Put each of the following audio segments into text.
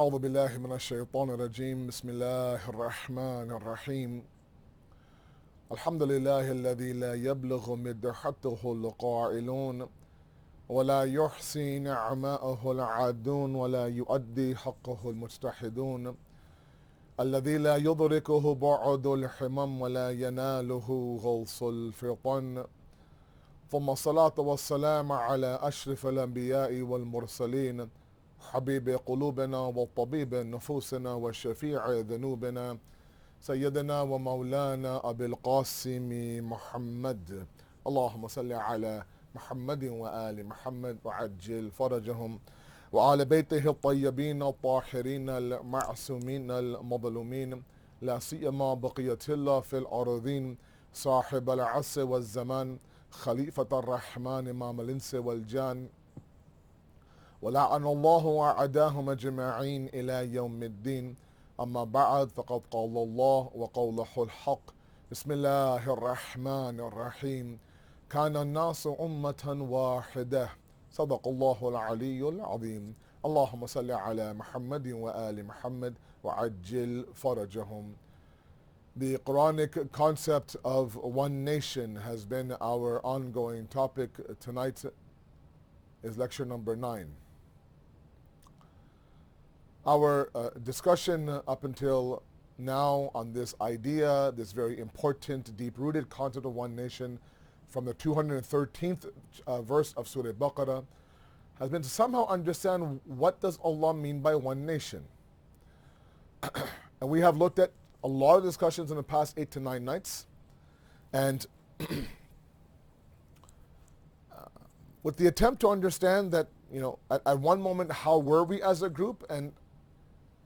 أعوذ بالله من الشيطان الرجيم بسم الله الرحمن الرحيم الحمد لله الذي لا يبلغ مدحته القائلون ولا يحصي نعماءه العادون ولا يؤدي حقه المجتحدون الذي لا يدركه بعد الحمم ولا يناله غوص الفطن ثم الصلاة والسلام على أشرف الأنبياء والمرسلين حبيب قلوبنا وطبيب نفوسنا وشفيع ذنوبنا سيدنا ومولانا أبي القاسم محمد اللهم صل على محمد وآل محمد وعجل فرجهم وآل بيته الطيبين الطاهرين المعصومين المظلومين لا سيما بقية الله في الأرضين صاحب العصر والزمان خليفة الرحمن إمام الإنس والجان ولعن الله وعداهم أجمعين إلى يوم الدين أما بعد فقد قال الله وقوله الحق بسم الله الرحمن الرحيم كان الناس أمة واحدة صدق الله العلي العظيم اللهم صل على محمد وآل محمد وعجل فرجهم. The Quranic concept of one nation has been our ongoing topic. Tonight is lecture number 9. Our discussion up until now on this idea, this very important, deep-rooted concept of one nation from the 213th verse of Surah Baqarah has been to somehow understand what does Allah mean by one nation. And we have looked at a lot of discussions in the past 8 to 9 nights, and with the attempt to understand that, at one moment, how were we as a group and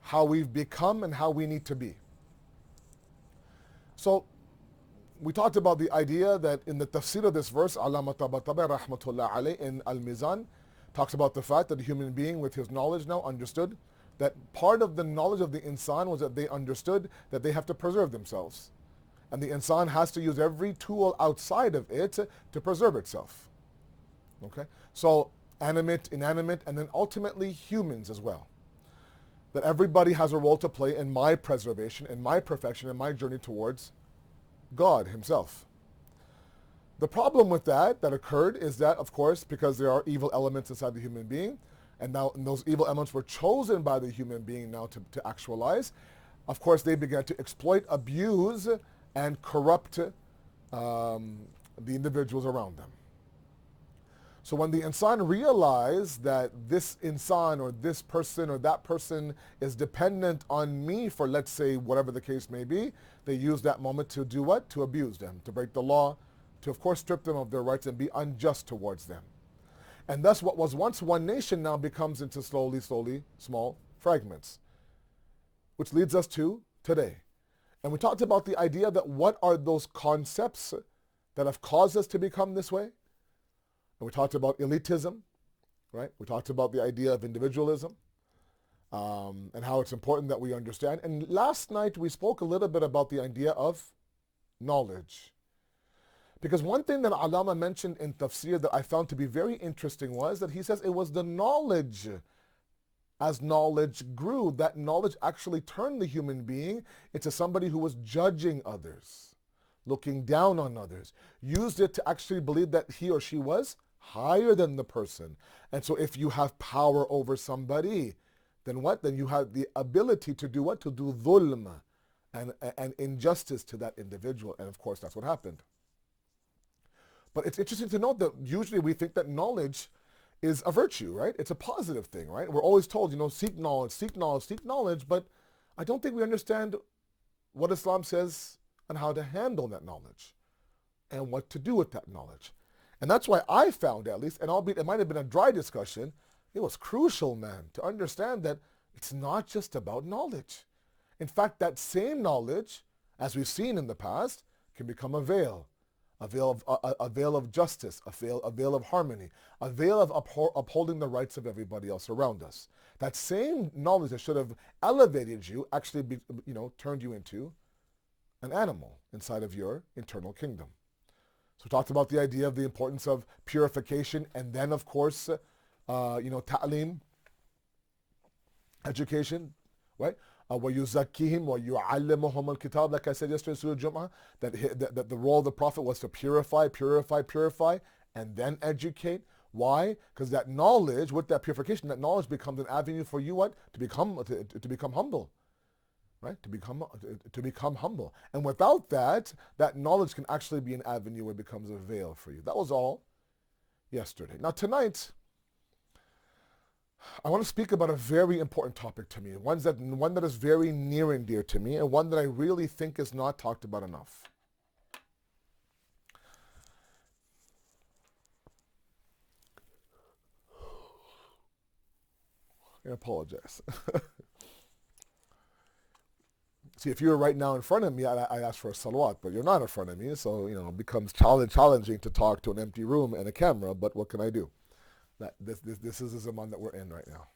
how we've become and how we need to be. So we talked about the idea that in the tafsir of this verse, Allama Tabatabai rahmatullah alayh in Al-Mizan talks about the fact that the human being with his knowledge now understood that part of the knowledge of the insan was that they understood that they have to preserve themselves. And the insan has to use every tool outside of it to preserve itself. Okay? So animate, inanimate, and then ultimately humans as well. That everybody has a role to play in my preservation, in my perfection, in my journey towards God himself. The problem with that occurred is that, of course, because there are evil elements inside the human being, and now those evil elements were chosen by the human being now to actualize, of course they began to exploit, abuse, and corrupt the individuals around them. So when the insan realized that this insan or this person or that person is dependent on me for, let's say, whatever the case may be, they use that moment to do what? To abuse them, to break the law, to of course strip them of their rights and be unjust towards them. And thus what was once one nation now becomes into slowly, small fragments. Which leads us to today. And we talked about the idea that what are those concepts that have caused us to become this way? And we talked about elitism, right? We talked about the idea of individualism and how it's important that we understand. And last night we spoke a little bit about the idea of knowledge. Because one thing that Allama mentioned in tafsir that I found to be very interesting was that he says it was the knowledge. As knowledge grew, that knowledge actually turned the human being into somebody who was judging others, looking down on others, used it to actually believe that he or she was higher than the person. And so if you have power over somebody, then what? Then you have the ability to do what? To do dhulm and injustice to that individual. And of course, that's what happened. But it's interesting to note that usually we think that knowledge is a virtue, right? It's a positive thing, right? We're always told, seek knowledge, seek knowledge, seek knowledge, but I don't think we understand what Islam says on how to handle that knowledge and what to do with that knowledge. And that's why I found, at least, and albeit it might have been a dry discussion, it was crucial, man, to understand that it's not just about knowledge. In fact, that same knowledge, as we've seen in the past, can become a veil of justice, a veil of harmony, a veil of upholding the rights of everybody else around us. That same knowledge that should have elevated you actually, turned you into an animal inside of your internal kingdom. So we talked about the idea of the importance of purification, and then of course, ta'lim, education, right? وَيُزَكِّيهِمْ وَيُعَلِّمُهُمُ الْكِتَابِ, like I said yesterday in Surah Jum'ah, that the role of the Prophet was to purify, and then educate. Why? Because that knowledge, with that purification, that knowledge becomes an avenue for you what? To become humble. Right? To become humble. And without that, that knowledge can actually be an avenue where it becomes a veil for you. That was all yesterday. Now tonight, I want to speak about a very important topic to me, one that is very near and dear to me, and one that I really think is not talked about enough. I apologize. See, if you were right now in front of me, I'd ask for a salawat, but you're not in front of me, so it becomes challenging to talk to an empty room and a camera, but what can I do? This is the zaman that we're in right now.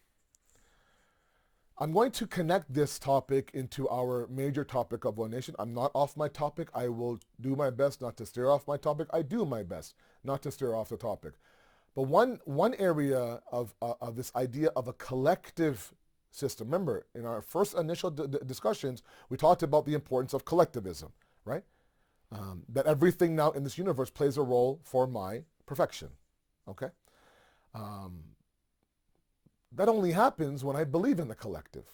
I'm going to connect this topic into our major topic of One Nation. I'm not off my topic. I will do my best not to steer off my topic. I do my best not to steer off the topic. But one area of this idea of a collective system. Remember, in our first initial discussions, we talked about the importance of collectivism, right? That everything now in this universe plays a role for my perfection, okay? That only happens when I believe in the collective,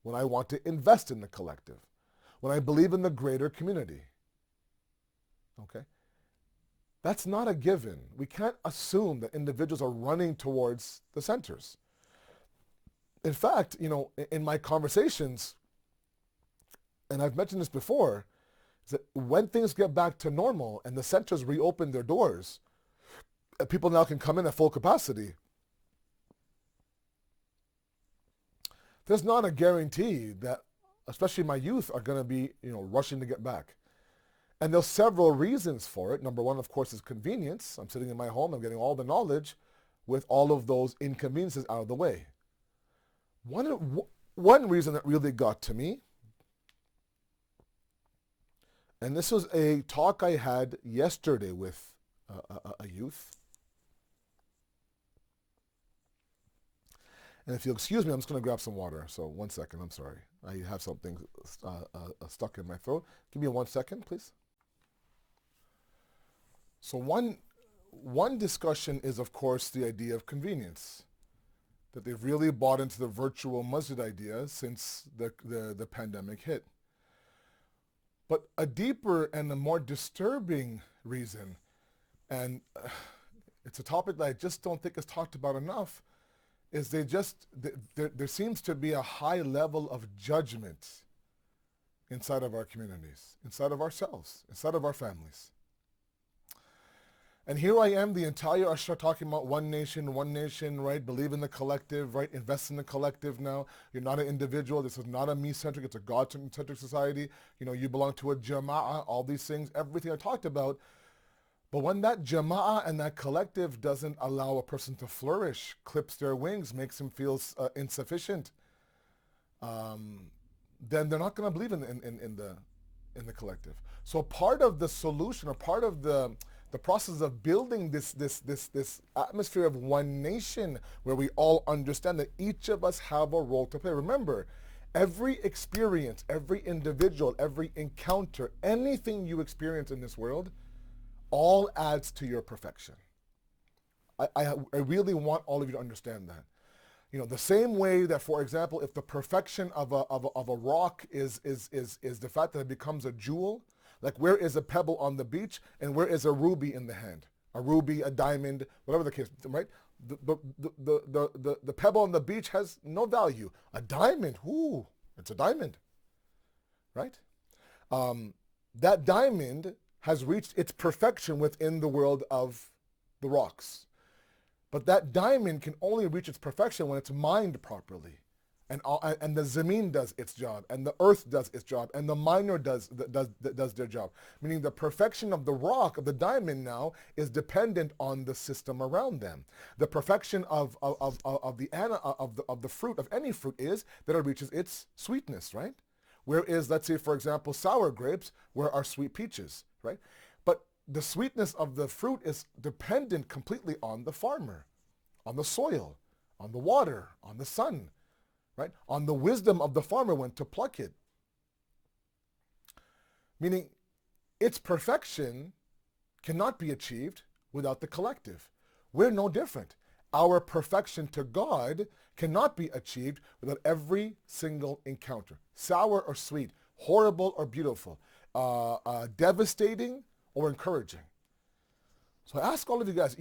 when I want to invest in the collective, when I believe in the greater community, okay? That's not a given. We can't assume that individuals are running towards the centers. In fact, in my conversations, and I've mentioned this before, is that when things get back to normal and the centers reopen their doors, and people now can come in at full capacity, there's not a guarantee that, especially my youth, are going to be, rushing to get back. And there's several reasons for it. Number one, of course, is convenience. I'm sitting in my home, I'm getting all the knowledge with all of those inconveniences out of the way. One reason that really got to me, and this was a talk I had yesterday with a youth. And if you'll excuse me, I'm just going to grab some water. So 1 second, I'm sorry. I have something stuck in my throat. Give me 1 second, please. So one discussion is, of course, the idea of convenience. That they've really bought into the virtual masjid idea since the pandemic hit. But a deeper and a more disturbing reason, and it's a topic that I just don't think is talked about enough, is there seems to be a high level of judgment inside of our communities, inside of ourselves, inside of our families. And here I am, the entire Ashra, talking about one nation, right? Believe in the collective, right? Invest in the collective now. You're not an individual. This is not a me-centric. It's a God-centric society. You belong to a jama'ah, all these things, everything I talked about. But when that jama'ah and that collective doesn't allow a person to flourish, clips their wings, makes them feel insufficient, then they're not going to believe in the collective. So part of the solution, or part of the process of building this atmosphere of one nation, where we all understand that each of us have a role to play. Remember, every experience, every individual, every encounter, anything you experience in this world, all adds to your perfection. I really want all of you to understand that. The same way that, for example, if the perfection of a rock is the fact that it becomes a jewel, like where is a pebble on the beach and where is a ruby in the hand? A ruby, a diamond, whatever the case, right? The pebble on the beach has no value. A diamond, ooh, it's a diamond, right? That diamond has reached its perfection within the world of the rocks. But that diamond can only reach its perfection when it's mined properly. And the zameen does its job, and the earth does its job, and the miner does their job. Meaning the perfection of the rock, of the diamond now, is dependent on the system around them. The perfection of the fruit, of any fruit, is that it reaches its sweetness, right? Whereas, let's say, for example, sour grapes, where are sweet peaches, right? But the sweetness of the fruit is dependent completely on the farmer, on the soil, on the water, on the sun, right? On the wisdom of the farmer when to pluck it. Meaning, its perfection cannot be achieved without the collective. We're no different. Our perfection to God cannot be achieved without every single encounter. Sour or sweet, horrible or beautiful, devastating or encouraging. So I ask all of you guys,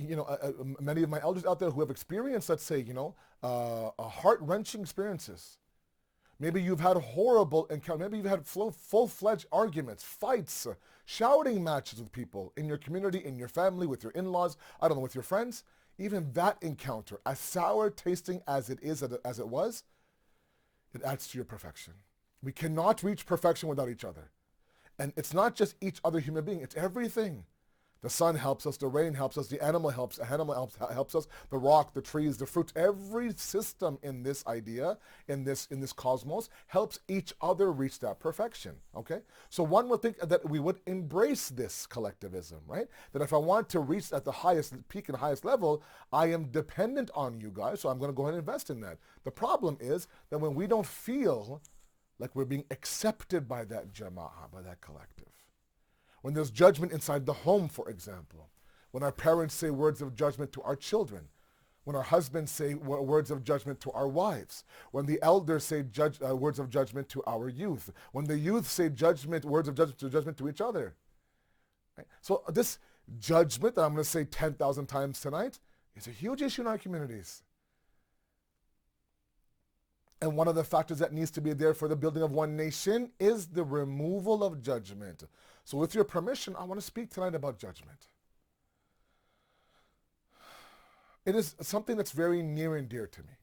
many of my elders out there who have experienced, let's say, heart-wrenching experiences. Maybe you've had horrible encounters. Maybe you've had full-fledged arguments, fights, shouting matches with people in your community, in your family, with your in-laws, I don't know, with your friends. Even that encounter, as sour tasting as it is, as it was, it adds to your perfection. We cannot reach perfection without each other. And it's not just each other human being, it's everything. The sun helps us, the rain helps us, the animal helps us, the rock, the trees, the fruits. Every system in this idea, in this cosmos, helps each other reach that perfection, okay? So one would think that we would embrace this collectivism, right? That if I want to reach at the highest peak and highest level, I am dependent on you guys, so I'm going to go ahead and invest in that. The problem is that when we don't feel like we're being accepted by that jama'ah, by that collective, when there's judgment inside the home, for example, when our parents say words of judgment to our children, when our husbands say words of judgment to our wives, when the elders say words of judgment to our youth, when the youth say words of judgment to each other. Right? So this judgment that I'm going to say 10,000 times tonight is a huge issue in our communities. And one of the factors that needs to be there for the building of one nation is the removal of judgment. So with your permission, I want to speak tonight about judgment. It is something that's very near and dear to me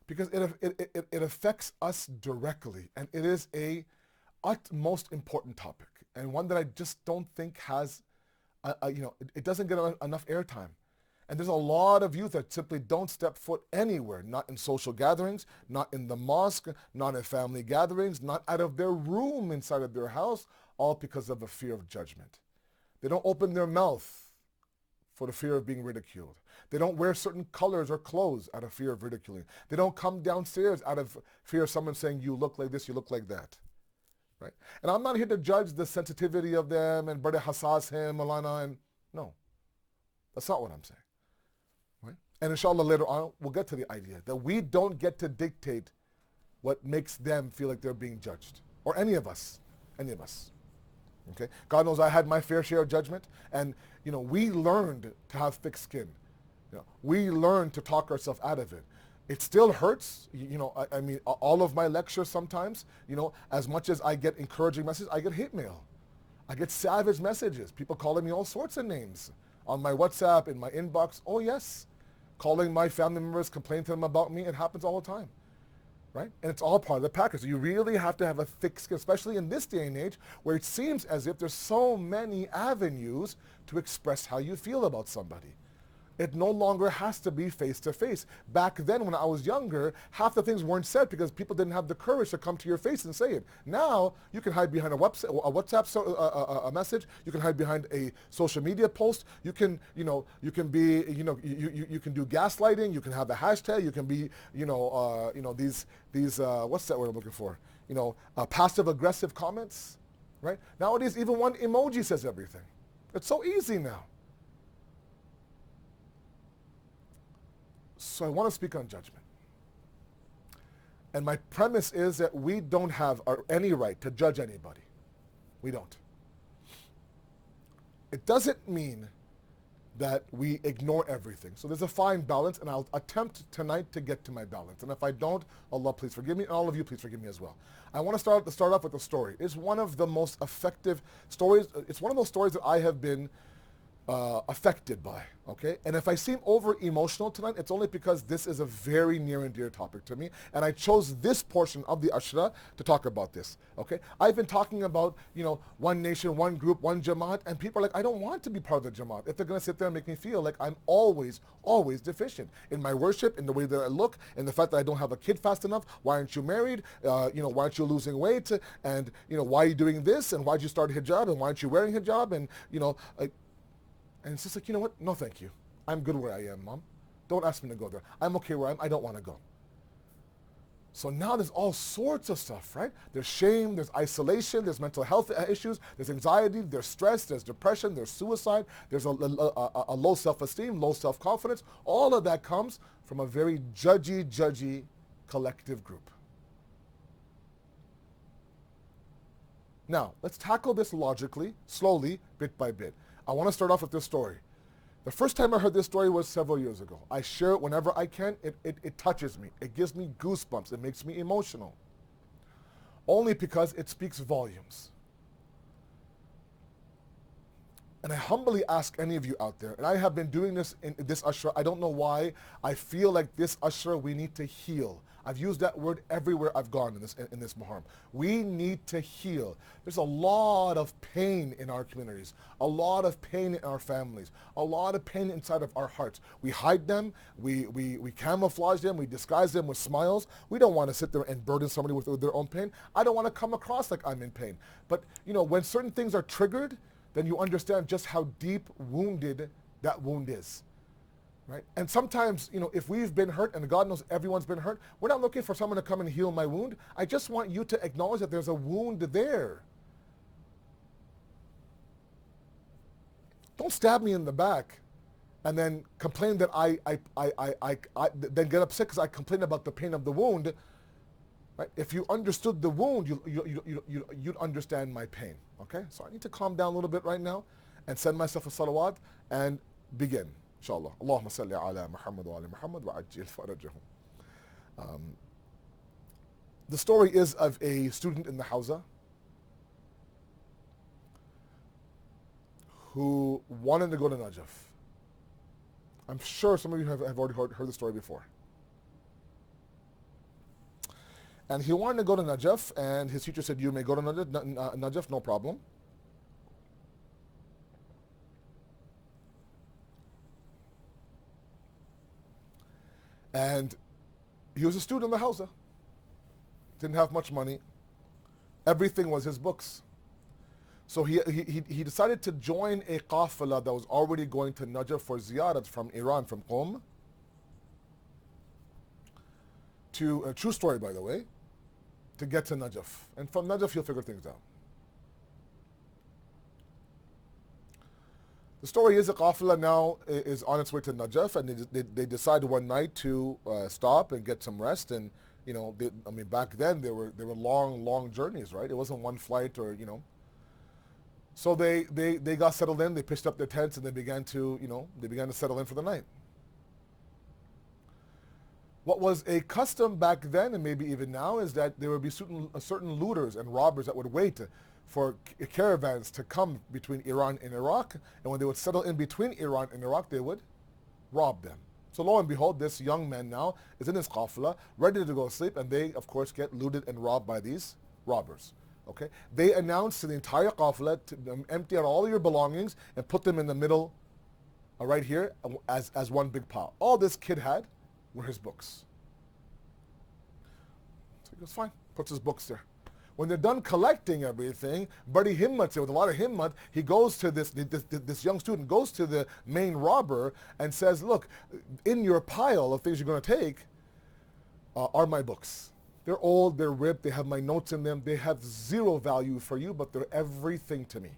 because it affects us directly, and it is a utmost important topic, and one that I just don't think has, it doesn't get enough airtime. And there's a lot of youth that simply don't step foot anywhere, not in social gatherings, not in the mosque, not in family gatherings, not out of their room inside of their house, all because of a fear of judgment. They don't open their mouth for the fear of being ridiculed. They don't wear certain colors or clothes out of fear of ridiculing. They don't come downstairs out of fear of someone saying, you look like this, you look like that. Right? And I'm not here to judge the sensitivity of them and brother hassas him, Maulana, and no. That's not what I'm saying. Right? And inshallah later on, we'll get to the idea that we don't get to dictate what makes them feel like they're being judged. Or any of us. Any of us. Okay? God knows I had my fair share of judgment, and we learned to have thick skin. We learned to talk ourselves out of it. It still hurts. I mean, all of my lectures sometimes, as much as I get encouraging messages, I get hate mail. I get savage messages. People calling me all sorts of names on my WhatsApp, in my inbox. Oh yes. Calling my family members, complaining to them about me. It happens all the time. Right? And it's all part of the package. So you really have to have a thick skin, especially in this day and age where it seems as if there's so many avenues to express how you feel about somebody. It no longer has to be face-to-face. Back then when I was younger, half the things weren't said because people didn't have the courage to come to your face and say it. Now, you can hide behind a WhatsApp message. You can hide behind a social media post. You can, you can be, you can do gaslighting. You can have a hashtag. You can be, these what's that word I'm looking for? Passive-aggressive comments, right? Nowadays, even one emoji says everything. It's so easy now. So I want to speak on judgment. And my premise is that we don't have any right to judge anybody. We don't. It doesn't mean that we ignore everything. So there's a fine balance, and I'll attempt tonight to get to my balance. And if I don't, Allah please forgive me, and all of you please forgive me as well. I want to start off with a story. It's one of the most effective stories. It's one of those stories that I have been affected by, okay? And if I seem over emotional tonight, it's only because this is a very near and dear topic to me, and I chose this portion of the Ashra to talk about this, okay? I've been talking about, one nation, one group, one Jamaat, and people are like, I don't want to be part of the Jamaat if they're going to sit there and make me feel like I'm always deficient in my worship, in the way that I look, in the fact that I don't have a kid fast enough. Why aren't you married? Why aren't you losing weight? And, why are you doing this? And why'd you start hijab? And why aren't you wearing hijab? And, and it's just like, you know what? No, thank you. I'm good where I am, Mom. Don't ask me to go there. I'm okay where I am. I don't want to go. So now there's all sorts of stuff, right? There's shame, there's isolation, there's mental health issues, there's anxiety, there's stress, there's depression, there's suicide, there's a low self-esteem, low self-confidence. All of that comes from a very judgy collective group. Now, let's tackle this logically, slowly, bit by bit. I want to start off with this story. The first time I heard this story was several years ago. I share it whenever I can. It touches me. It gives me goosebumps. It makes me emotional. Only because it speaks volumes. And I humbly ask any of you out there, and I have been doing this in this Ashra, I don't know why, I feel like this Ashra we need to heal. I've used that word everywhere I've gone in this Muharram. We need to heal. There's a lot of pain in our communities, a lot of pain in our families, a lot of pain inside of our hearts. We hide them, we camouflage them, we disguise them with smiles. We don't want to sit there and burden somebody with their own pain. I don't want to come across like I'm in pain. But when certain things are triggered, then you understand just how deep wounded that wound is. Right? And sometimes, if we've been hurt, and God knows everyone's been hurt, we're not looking for someone to come and heal my wound. I just want you to acknowledge that there's a wound there. Don't stab me in the back and then complain that I then get upset because I complain about the pain of the wound. Right? If you understood the wound, you'd understand my pain. Okay? So I need to calm down a little bit right now and send myself a salawat and begin. Inshallah. Allahumma salli ala Muhammad wa ala Muhammad wa ajil farajahum. The story is of a student in the Hawza who wanted to go to Najaf. I'm sure some of you have already heard the story before. And he wanted to go to Najaf, and his teacher said, you may go to Najaf, no problem. And he was a student in the Hawza. Didn't have much money. Everything was his books. So he decided to join a qafala that was already going to Najaf for ziyarat from Iran, from Qom. A true story, by the way, to get to Najaf. And from Najaf, he'll figure things out. The story is the qafla now is on its way to Najaf, and they decide one night to stop and get some rest. And back then they were long journeys, right? It wasn't one flight or. So they got settled in. They pitched up their tents and they began to settle in for the night. What was a custom back then, and maybe even now, is that there would be certain looters and robbers that would wait for caravans to come between Iran and Iraq, and when they would settle in between Iran and Iraq, they would rob them. So lo and behold, this young man now is in his qafla, ready to go to sleep, and they, of course, get looted and robbed by these robbers. Okay? They announced to the entire qafla to empty out all your belongings and put them in the middle, right here, as one big pile. All this kid had were his books. So he goes, fine, puts his books there. When they're done collecting everything, Badi Himmat, with a lot of Himmat, he goes to this young student, goes to the main robber and says, look, in your pile of things you're going to take are my books. They're old, they're ripped, they have my notes in them, they have zero value for you, but they're everything to me.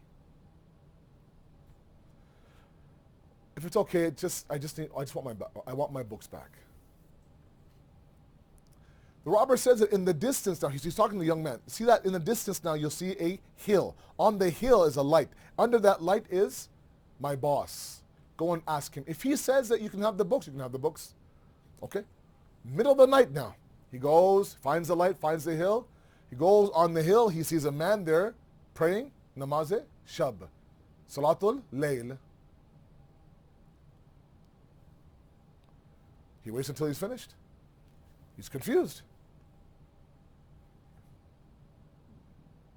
If it's okay, I want my books back. The robber says that in the distance now, he's talking to the young man. See that in the distance now, you'll see a hill. On the hill is a light. Under that light is my boss. Go and ask him. If he says that you can have the books, you can have the books. Okay? Middle of the night now. He goes, finds the light, finds the hill. He goes on the hill. He sees a man there praying, namaz shab, salatul layl. He waits until he's finished. He's confused.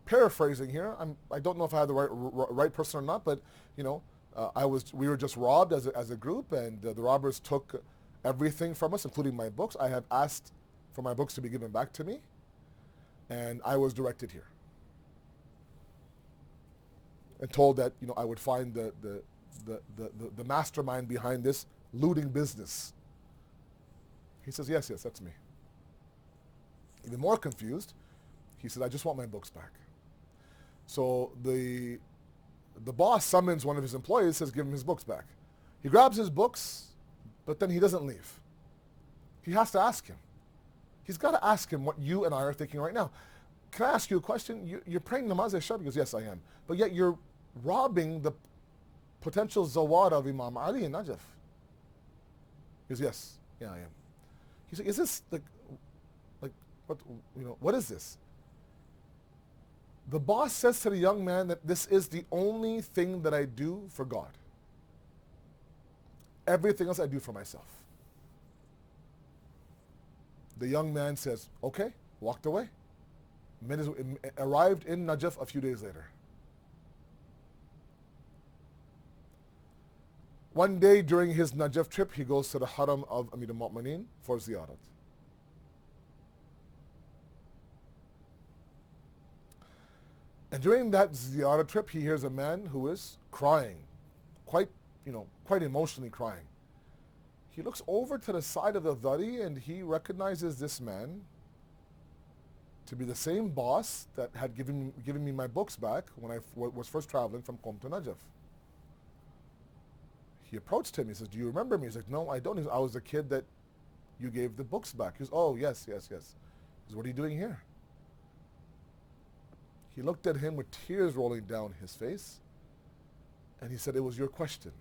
Paraphrasing here, I don't know if I had the right person or not, but we were just robbed as a group, and the robbers took everything from us, including my books. I have asked for my books to be given back to me, and I was directed here and told that I would find the mastermind behind this looting business. He says, yes, that's me. Even more confused, he said, I just want my books back. So the boss summons one of his employees, says, give him his books back. He grabs his books, but then he doesn't leave. He has to ask him. He's got to ask him what you and I are thinking right now. Can I ask you a question? You're praying namaz al-Shab? He goes, yes, I am. But yet you're robbing the potential zawar of Imam Ali in Najaf. He goes, yes, yeah, I am. He said, is this like what is this? The boss says to the young man that this is the only thing that I do for God. Everything else I do for myself. The young man says, okay, walked away. Arrived in Najaf a few days later. One day during his Najaf trip, he goes to the Haram of Amir al-Mu'mineen for ziyarat. And during that ziyarat trip, he hears a man who is crying, quite emotionally crying. He looks over to the side of the dhari and he recognizes this man to be the same boss that had given me my books back when I was first traveling from Qom to Najaf. He approached him. He says, do you remember me? He's like, no, I don't. He says, I was the kid that you gave the books back. He goes, oh, yes. He says, what are you doing here? He looked at him with tears rolling down his face, and he said, it was your question.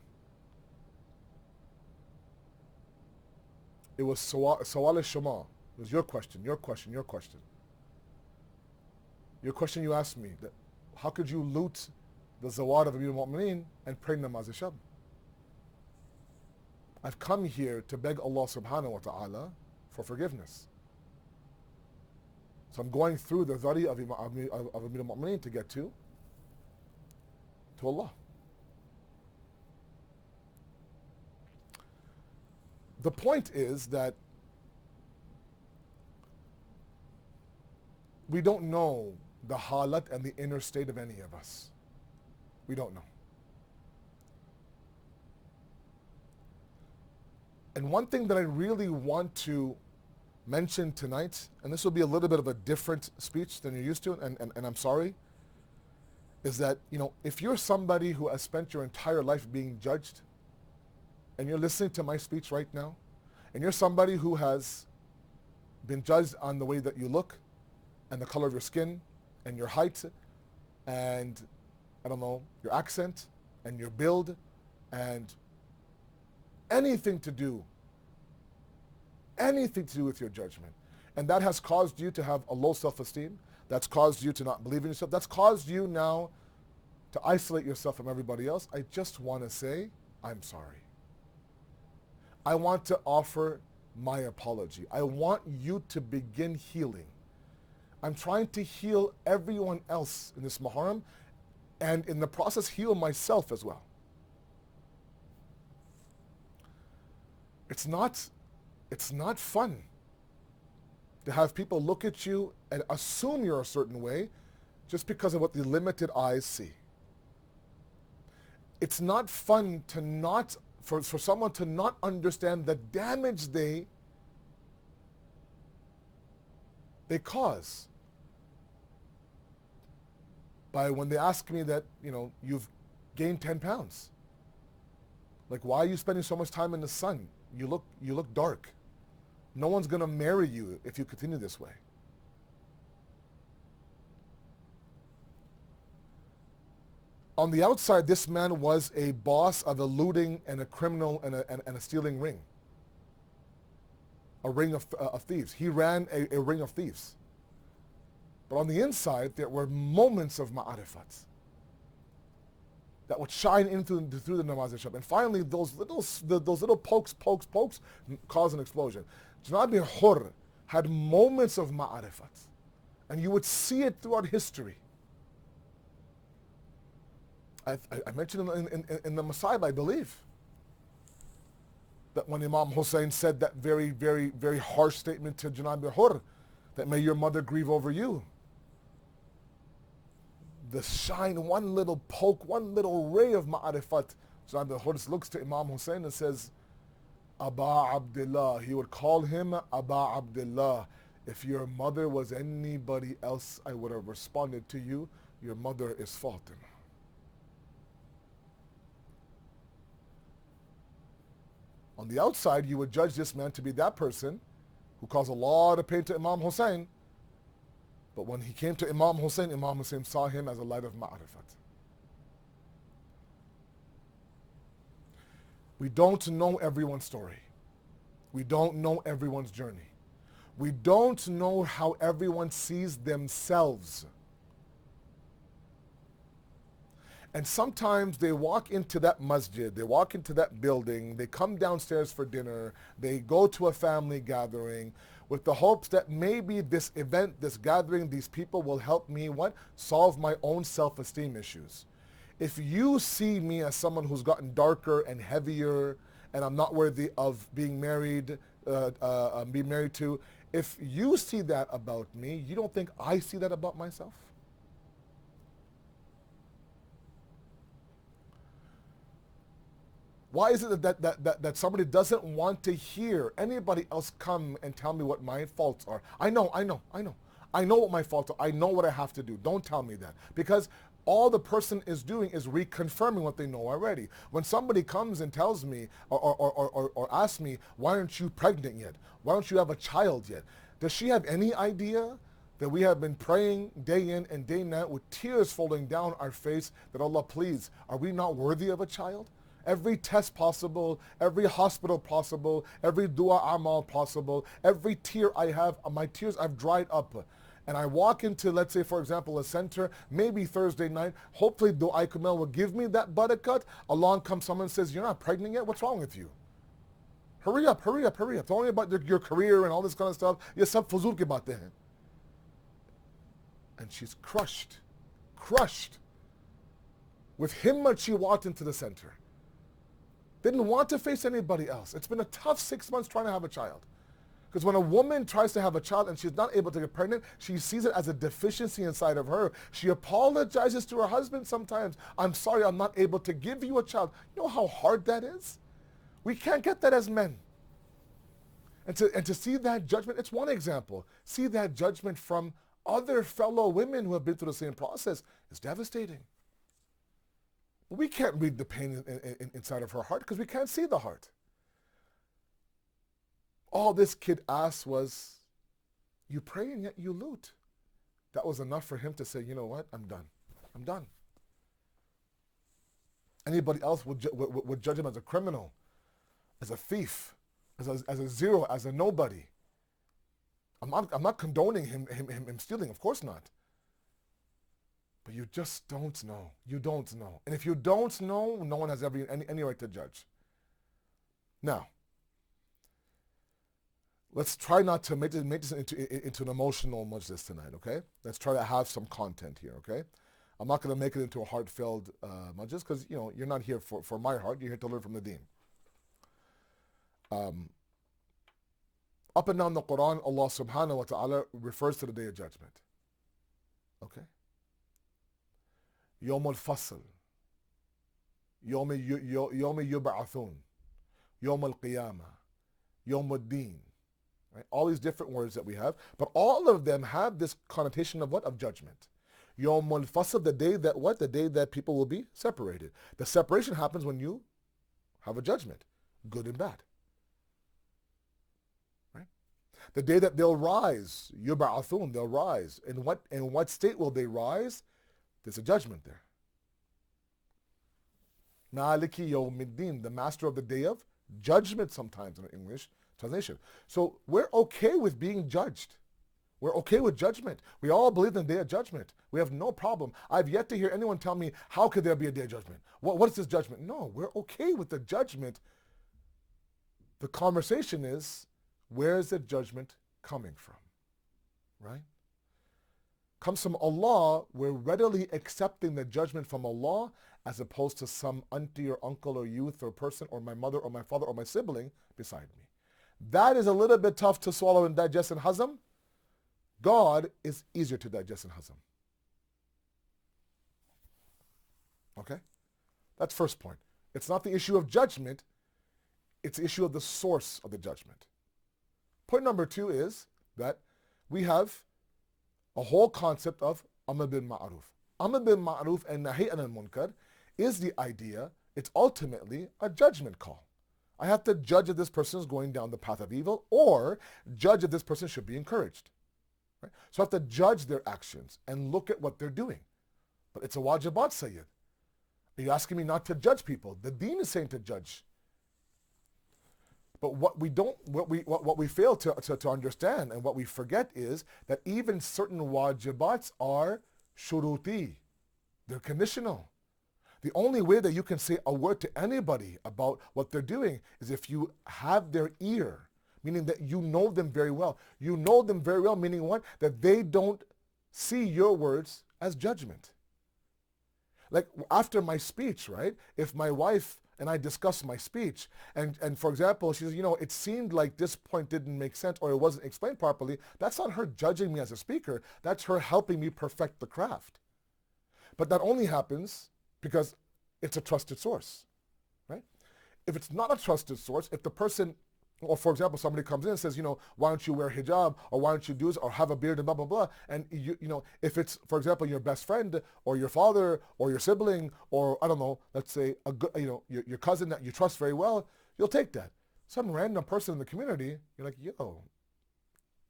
It was Sawal al-Shama. It was your question. Your question you asked me, that how could you loot the zawad of Amir al-Mu'mineen and pray namaz al-Shab? I've come here to beg Allah subhanahu wa ta'ala for forgiveness. So I'm going through the dhari of Amir al-Mu'mineen to get to Allah. The point is that we don't know the halat and the inner state of any of us. We don't know. And one thing that I really want to mention tonight, and this will be a little bit of a different speech than you're used to, and I'm sorry, is that, if you're somebody who has spent your entire life being judged, and you're listening to my speech right now, and you're somebody who has been judged on the way that you look, and the color of your skin, and your height, and, your accent, and your build, and anything to do with your judgment. And that has caused you to have a low self-esteem. That's caused you to not believe in yourself. That's caused you now to isolate yourself from everybody else. I just want to say, I'm sorry. I want to offer my apology. I want you to begin healing. I'm trying to heal everyone else in this Muharram, and in the process heal myself as well. It's not fun to have people look at you and assume you're a certain way just because of what the limited eyes see. It's not fun for someone to not understand the damage they cause by when they ask me that, you've gained 10 pounds. Like, why are you spending so much time in the sun? You look dark. No one's going to marry you if you continue this way. On the outside, this man was a boss of a looting and a criminal and a stealing ring. A ring of thieves. He ran a ring of thieves. But on the inside, there were moments of ma'arifat that would shine in through the namaz al-Shab. And finally, those little pokes cause an explosion. Janab bin Hurr had moments of ma'arifat. And you would see it throughout history. I mentioned in the Masayib, I believe, that when Imam Hussein said that very, very, very harsh statement to Janab bin Hurr, that may your mother grieve over you. The shine, one little poke, one little ray of ma'arifat. Janab bin Hurr looks to Imam Hussein and says, Aba Abdullah. He would call him Aba Abdullah. If your mother was anybody else, I would have responded to you. Your mother is Fatima. On the outside, you would judge this man to be that person who caused a lot of pain to Imam Hussein. But when he came to Imam Hussein saw him as a light of ma'rifat. We don't know everyone's story. We don't know everyone's journey. We don't know how everyone sees themselves. And sometimes they walk into that masjid, they walk into that building, they come downstairs for dinner, they go to a family gathering with the hopes that maybe this event, this gathering, these people will help me, what? Solve my own self-esteem issues. If you see me as someone who's gotten darker and heavier and I'm not worthy of being married, to, if you see that about me, you don't think I see that about myself? Why is it that somebody doesn't want to hear anybody else come and tell me what my faults are? I know what my faults are. I know what I have to do. Don't tell me that. Because all the person is doing is reconfirming what they know already. When somebody comes and tells me or asks me, why aren't you pregnant yet? Why don't you have a child yet? Does she have any idea that we have been praying day in and day out with tears falling down our face that Allah, please, are we not worthy of a child? Every test possible, every hospital possible, every dua amal possible, every tear I have, my tears I've dried up. And I walk into, let's say, for example, a center, maybe Thursday night, hopefully Dua Kumail will give me that barakat. Along comes someone and says, you're not pregnant yet? What's wrong with you? Hurry up. It's only about your career and all this kind of stuff. Ye sab fuzul ke baatein hain. And she's crushed. With himmat, she walked into the center. Didn't want to face anybody else. It's been a tough 6 months trying to have a child. Because when a woman tries to have a child and she's not able to get pregnant, she sees it as a deficiency inside of her. She apologizes to her husband sometimes. I'm sorry, I'm not able to give you a child. You know how hard that is? We can't get that as men. And to see that judgment, it's one example. See that judgment from other fellow women who have been through the same process is devastating. We can't read the pain inside of her heart because we can't see the heart. All this kid asked was, you pray and yet you loot. That was enough for him to say, you know what, I'm done. Anybody else would judge him as a criminal, as a thief, as a zero, as a nobody. I'm not condoning him stealing, of course not. But you just don't know. You don't know. And if you don't know, no one has any right to judge. Now, let's try not to make this into an emotional majlis tonight, okay? Let's try to have some content here, okay? I'm not going to make it into a heart-filled majlis because, you're not here for my heart. You're here to learn from the deen. Up and down the Quran, Allah subhanahu wa ta'ala refers to the Day of Judgment. Okay? Yawm al-Fasl, Yawm yub'athun, Yawm al-Qiyamah, Yawm al-Din. Right? All these different words that we have, but all of them have this connotation of what? Of judgment. Yawm al-Fasl, the day that what? The day that people will be separated. The separation happens when you have a judgment, good and bad. Right? The day that they'll rise, yub'athun, they'll rise. In what state will they rise? There's a judgment there. Maliki yawmiddin, the master of the day of judgment sometimes in the English translation. So we're okay with being judged. We're okay with judgment. We all believe in the day of judgment. We have no problem. I've yet to hear anyone tell me, how could there be a day of judgment? What is this judgment? No, we're okay with the judgment. The conversation is, where is the judgment coming from? Right? Comes from Allah, we're readily accepting the judgment from Allah as opposed to some auntie or uncle or youth or person or my mother or my father or my sibling beside me. That is a little bit tough to swallow and digest and hazm. God is easier to digest and hazm. Okay? That's first point. It's not the issue of judgment, it's the issue of the source of the judgment. Point number two is that we have a whole concept of Amr bil Ma'ruf. Amr bil Ma'ruf and Nahi anil Munkar is the idea, it's ultimately a judgment call. I have to judge if this person is going down the path of evil or judge if this person should be encouraged. Right? So I have to judge their actions and look at what they're doing. But it's a wajibat, Sayyid. Are you asking me not to judge people? The deen is saying to judge. But what we fail to understand and what we forget is that even certain wajibats are shuruti. They're conditional. The only way that you can say a word to anybody about what they're doing is if you have their ear, meaning that you know them very well. You know them very well, meaning what? That they don't see your words as judgment. Like after my speech, right? If my wife and I discuss my speech, and for example, she says, it seemed like this point didn't make sense or it wasn't explained properly, that's not her judging me as a speaker. That's her helping me perfect the craft. But that only happens because it's a trusted source, right? If it's not a trusted source, if the person, or for example, somebody comes in and says, why don't you wear hijab, or why don't you do this, or have a beard and blah, blah, blah, and if it's, for example, your best friend, or your father, or your sibling, or I don't know, let's say, your cousin that you trust very well, you'll take that. Some random person in the community, you're like,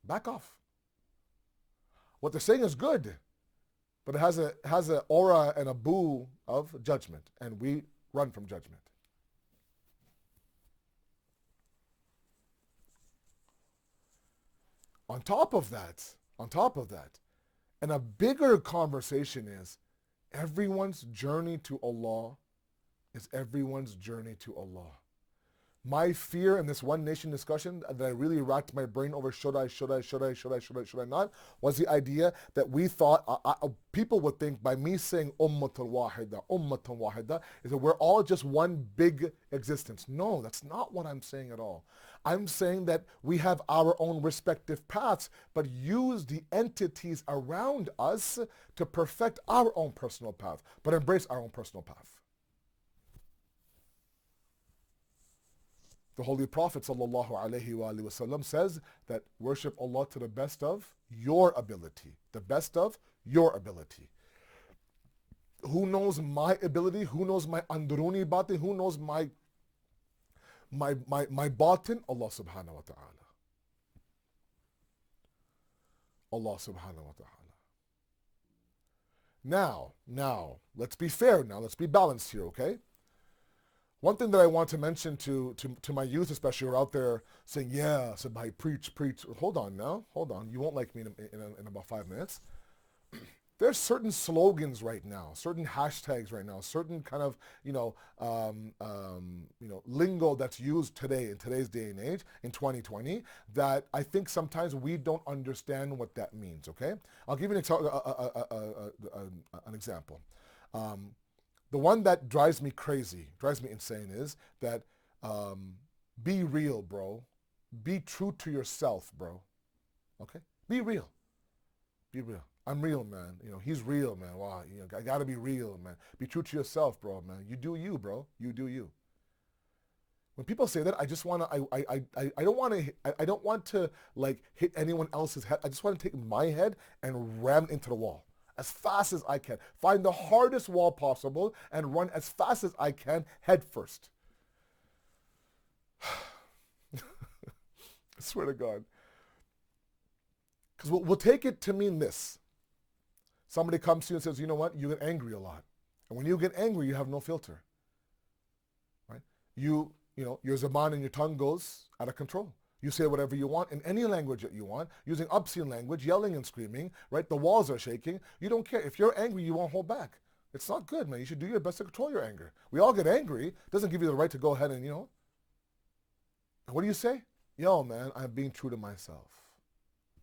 back off. What they're saying is good, but it has an aura and a boo of judgment, and we run from judgment. On top of that, and a bigger conversation is everyone's journey to Allah is everyone's journey to Allah. My fear in this One Nation discussion that I really racked my brain over should I not, was the idea that we thought, people would think by me saying ummatun wahida, is that we're all just one big existence. No, that's not what I'm saying at all. I'm saying that we have our own respective paths, but use the entities around us to perfect our own personal path, but embrace our own personal path. The Holy Prophet ﷺ says that worship Allah to the best of your ability. The best of your ability. Who knows my ability? Who knows my anduruni batin? Who knows my batin? Allah subhanahu wa ta'ala. Allah subhanahu wa ta'ala. Now, let's be fair now. Let's be balanced here, okay? One thing that I want to mention to my youth, especially, who are out there saying, yeah, Sabbahi, preach. Hold on. You won't like me in about 5 minutes. There's certain slogans right now, certain hashtags right now, certain kind of, lingo that's used today in today's day and age, in 2020, that I think sometimes we don't understand what that means, okay? I'll give you an example. The one that drives me insane is that be real, bro. Be true to yourself, bro. Okay? Be real. I'm real, man. He's real, man. Wow, I gotta be real, man. Be true to yourself, bro, man. You do you, bro. You do you. When people say that, I just wanna, I don't want to like hit anyone else's head. I just want to take my head and ram into the wall as fast as I can. Find the hardest wall possible and run as fast as I can head first. I swear to God. Because we'll take it to mean this. Somebody comes to you and says, you know what, you get angry a lot. And when you get angry, you have no filter. Right? Your zaman and your tongue goes out of control. You say whatever you want in any language that you want, using obscene language, yelling and screaming, right? The walls are shaking. You don't care. If you're angry, you won't hold back. It's not good, man. You should do your best to control your anger. We all get angry. It doesn't give you the right to go ahead and, And what do you say? Yo, man, I'm being true to myself.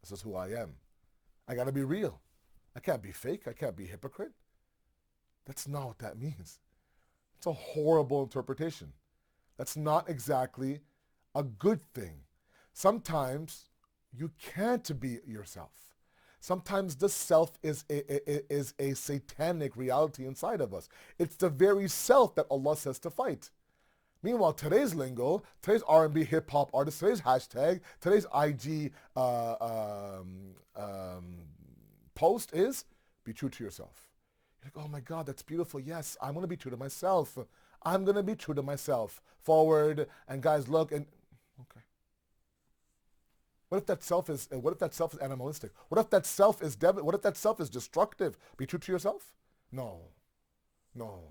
This is who I am. I got to be real. I can't be fake. I can't be hypocrite. That's not what that means. It's a horrible interpretation. That's not exactly a good thing. Sometimes you can't be yourself. Sometimes the self is a satanic reality inside of us. It's the very self that Allah says to fight. Meanwhile, today's lingo, today's R&B hip hop artist, today's hashtag, today's IG post is be true to yourself. You're like, oh my God, that's beautiful. Yes, I'm going to be true to myself. I'm going to be true to myself. Forward, and guys, look, and okay. What if that self is animalistic? What if that self is what if that self is destructive? Be true to yourself? No. No.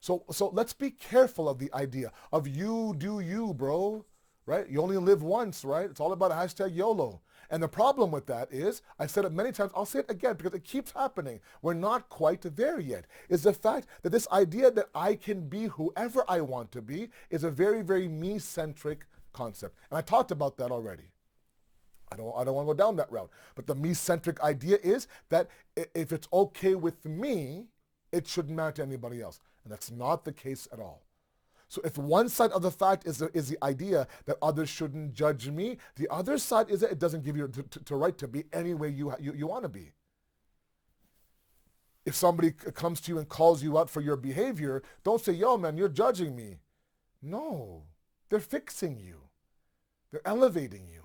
So let's be careful of the idea of you do you, bro. Right? You only live once, right? It's all about hashtag YOLO. And the problem with that is, I've said it many times, I'll say it again because it keeps happening. We're not quite there yet. Is the fact that this idea that I can be whoever I want to be is a very, very me-centric concept. And I talked about that already. I don't want to go down that route. But the me-centric idea is that if it's okay with me, it shouldn't matter to anybody else. And that's not the case at all. So if one side of the fact is the idea that others shouldn't judge me, the other side is that it doesn't give you the right to be any way you want to be. If somebody comes to you and calls you out for your behavior, don't say, yo, man, you're judging me. No, they're fixing you. They're elevating you.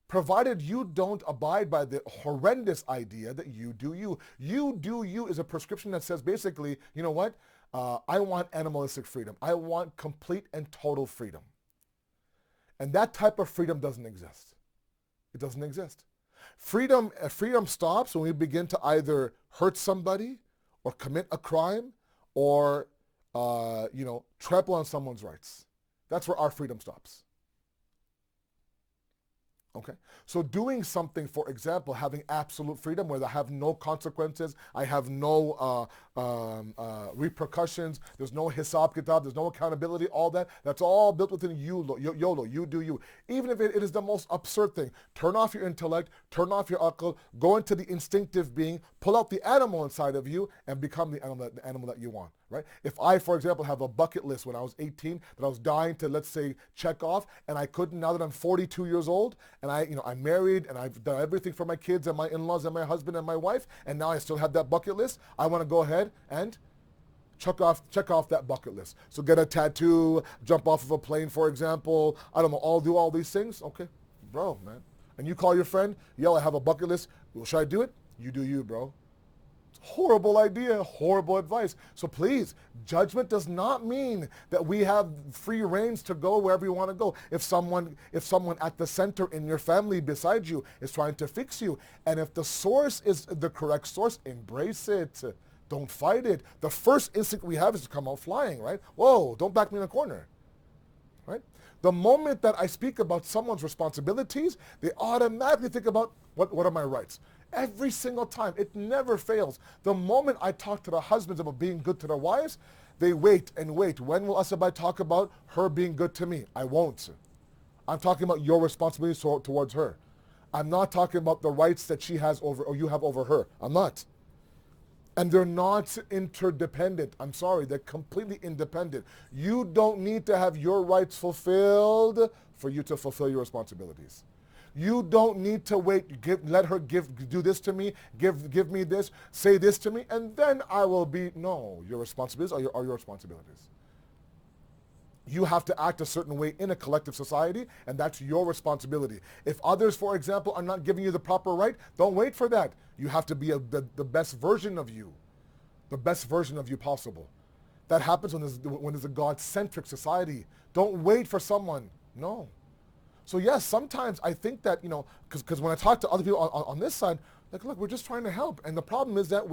Provided you don't abide by the horrendous idea that you do you. You do you is a prescription that says basically, you know what? I want animalistic freedom. I want complete and total freedom. And that type of freedom doesn't exist. It doesn't exist. Freedom stops when we begin to either hurt somebody or commit a crime or, trample on someone's rights. That's where our freedom stops. Okay, so doing something, for example, having absolute freedom where I have no consequences, I have no repercussions, there's no hisab kitab, there's no accountability, all that, that's all built within YOLO, you do you. Even if it is the most absurd thing, turn off your intellect, turn off your aql, go into the instinctive being, pull out the animal inside of you, and become the animal that you want. Right? If I, for example, have a bucket list when I was 18 that I was dying to, let's say, check off, and I couldn't, now that I'm 42 years old, and I'm married, and I've done everything for my kids and my in-laws and my husband and my wife, and now I still have that bucket list, I want to go ahead and check off that bucket list. So get a tattoo, jump off of a plane, for example, I don't know, do all these things. Okay, bro, man. And you call your friend, yo, I have a bucket list. Well, should I do it? You do you, bro. Horrible idea, horrible advice. So please, judgment does not mean that we have free reins to go wherever you want to go. If someone at the center in your family beside you is trying to fix you, and if the source is the correct source, embrace it. Don't fight it. The first instinct we have is to come out flying, right? Whoa, don't back me in a corner, right? The moment that I speak about someone's responsibilities, they automatically think about what are my rights? Every single time. It never fails. The moment I talk to the husbands about being good to their wives, they wait and wait. When will Asabai talk about her being good to me? I won't. I'm talking about your responsibilities towards her. I'm not talking about the rights that she has over or you have over her. I'm not. And they're not interdependent. I'm sorry, they're completely independent. You don't need to have your rights fulfilled for you to fulfill your responsibilities. You don't need to wait, let her do this to me, give me this, say this to me, and then I will be, no, your responsibilities are your responsibilities. You have to act a certain way in a collective society, and that's your responsibility. If others, for example, are not giving you the proper right, don't wait for that. You have to be the best version of you, the best version of you possible. That happens when there's a God-centric society. Don't wait for someone, no. So yes, sometimes I think that, because when I talk to other people on this side, like, look, we're just trying to help. And the problem is that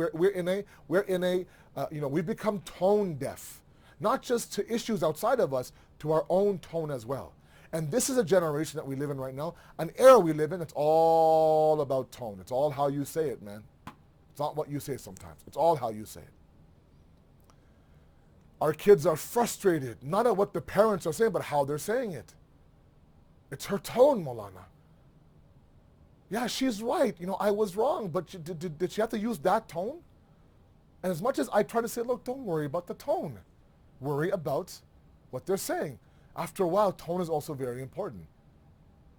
we've become tone deaf, not just to issues outside of us, to our own tone as well. And this is a generation that we live in right now, an era we live in, it's all about tone. It's all how you say it, man. It's not what you say sometimes. It's all how you say it. Our kids are frustrated, not at what the parents are saying, but how they're saying it. It's her tone, Maulana. Yeah, she's right. I was wrong, but did she have to use that tone? And as much as I try to say, look, don't worry about the tone. Worry about what they're saying. After a while, tone is also very important.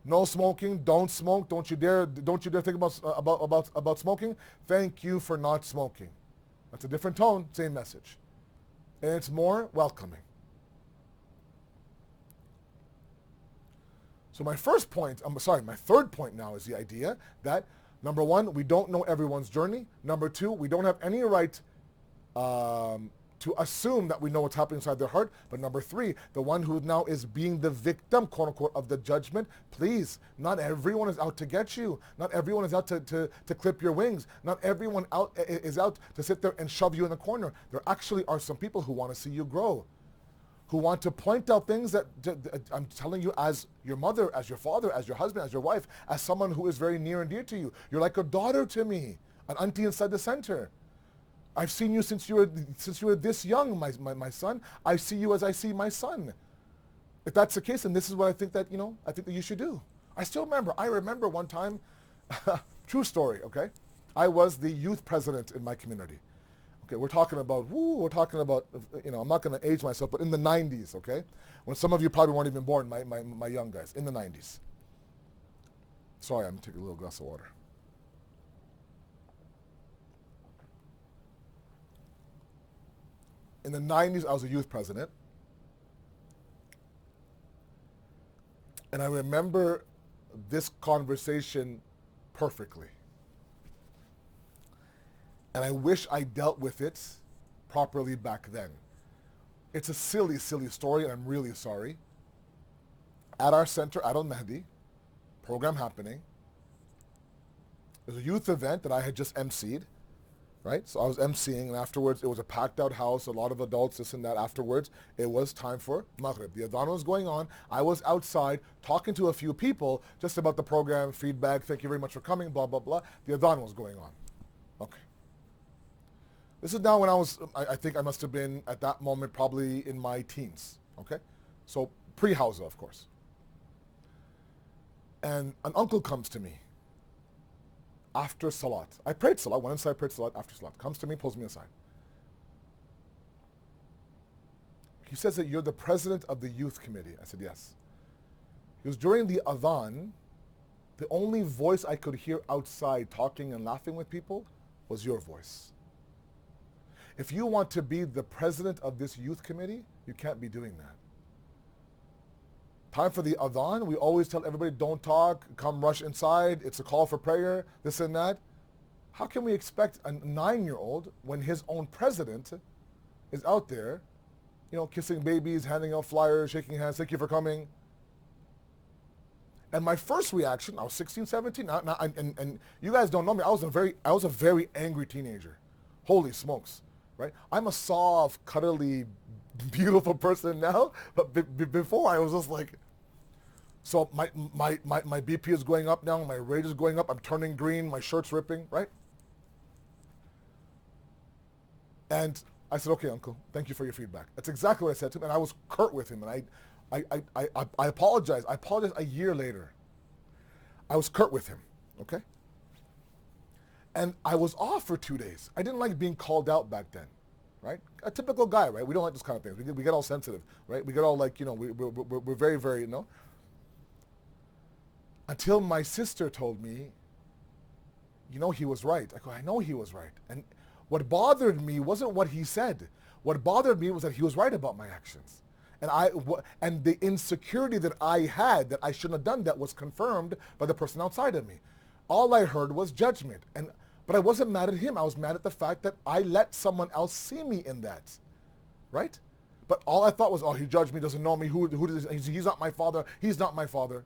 No smoking, don't smoke, don't you dare think about smoking. Thank you for not smoking. That's a different tone, same message. And it's more welcoming. So my third point now is the idea that, number one, we don't know everyone's journey. Number two, we don't have any right to assume that we know what's happening inside their heart. But number three, the one who now is being the victim, quote unquote, of the judgment, please, not everyone is out to get you. Not everyone is out to clip your wings. Not everyone is out to sit there and shove you in the corner. There actually are some people who want to see you grow, who want to point out things that I'm telling you as your mother, as your father, as your husband, as your wife, as someone who is very near and dear to you. You're like a daughter to me, an auntie inside the center. I've seen you since you were this young, my son. I see you as I see my son. If that's the case, then this is what I think that you should do. I remember one time, true story, okay? I was the youth president in my community. Okay, we're talking about, I'm not going to age myself, but in the 90s, okay? When some of you probably weren't even born, my young guys, in the 90s. Sorry, I'm taking a little glass of water. In the 90s, I was a youth president. And I remember this conversation perfectly. And I wish I dealt with it properly back then. It's a silly, silly story, and I'm really sorry. At our center, at Al-Mahdi, program happening. There's a youth event that I had just emceed. Right? So I was emceeing, and afterwards it was a packed out house, a lot of adults, this and that. Afterwards, it was time for Maghrib. The adhan was going on. I was outside talking to a few people just about the program, feedback, thank you very much for coming, blah, blah, blah. The adhan was going on. Okay. This is now when I think I must have been at that moment probably in my teens. Okay? So pre-Hawza, of course. And an uncle comes to me after Salat. I prayed Salat, went inside, prayed Salat, after Salat. Comes to me, pulls me aside. He says that you're the president of the youth committee. I said, yes. He goes, during the adhan, the only voice I could hear outside talking and laughing with people was your voice. If you want to be the president of this youth committee, you can't be doing that. Time for the adhan, we always tell everybody, don't talk, come rush inside, it's a call for prayer, this and that. How can we expect a 9-year-old when his own president is out there, kissing babies, handing out flyers, shaking hands, thank you for coming. And my first reaction, I was 16, 17, and you guys don't know me, I was a very angry teenager. Holy smokes, right? I'm a soft, cuddly, beautiful person now, but before I was just like, so my BP is going up now, my rate is going up, I'm turning green, my shirt's ripping, right? And I said, okay, uncle, thank you for your feedback. That's exactly what I said to him, and I was curt with him, and I apologized. I apologized a year later. I was curt with him, okay? And I was off for 2 days. I didn't like being called out back then, right? A typical guy, right? We don't like this kind of things. We get all sensitive, right? We get all like, we're very, very, Until my sister told me, he was right. I go, I know he was right. And what bothered me wasn't what he said. What bothered me was that he was right about my actions. And the insecurity that I had, that I shouldn't have done that, was confirmed by the person outside of me. All I heard was judgment. But I wasn't mad at him. I was mad at the fact that I let someone else see me in that, right? But all I thought was, oh, he judged me, doesn't know me, he's not my father, he's not my father.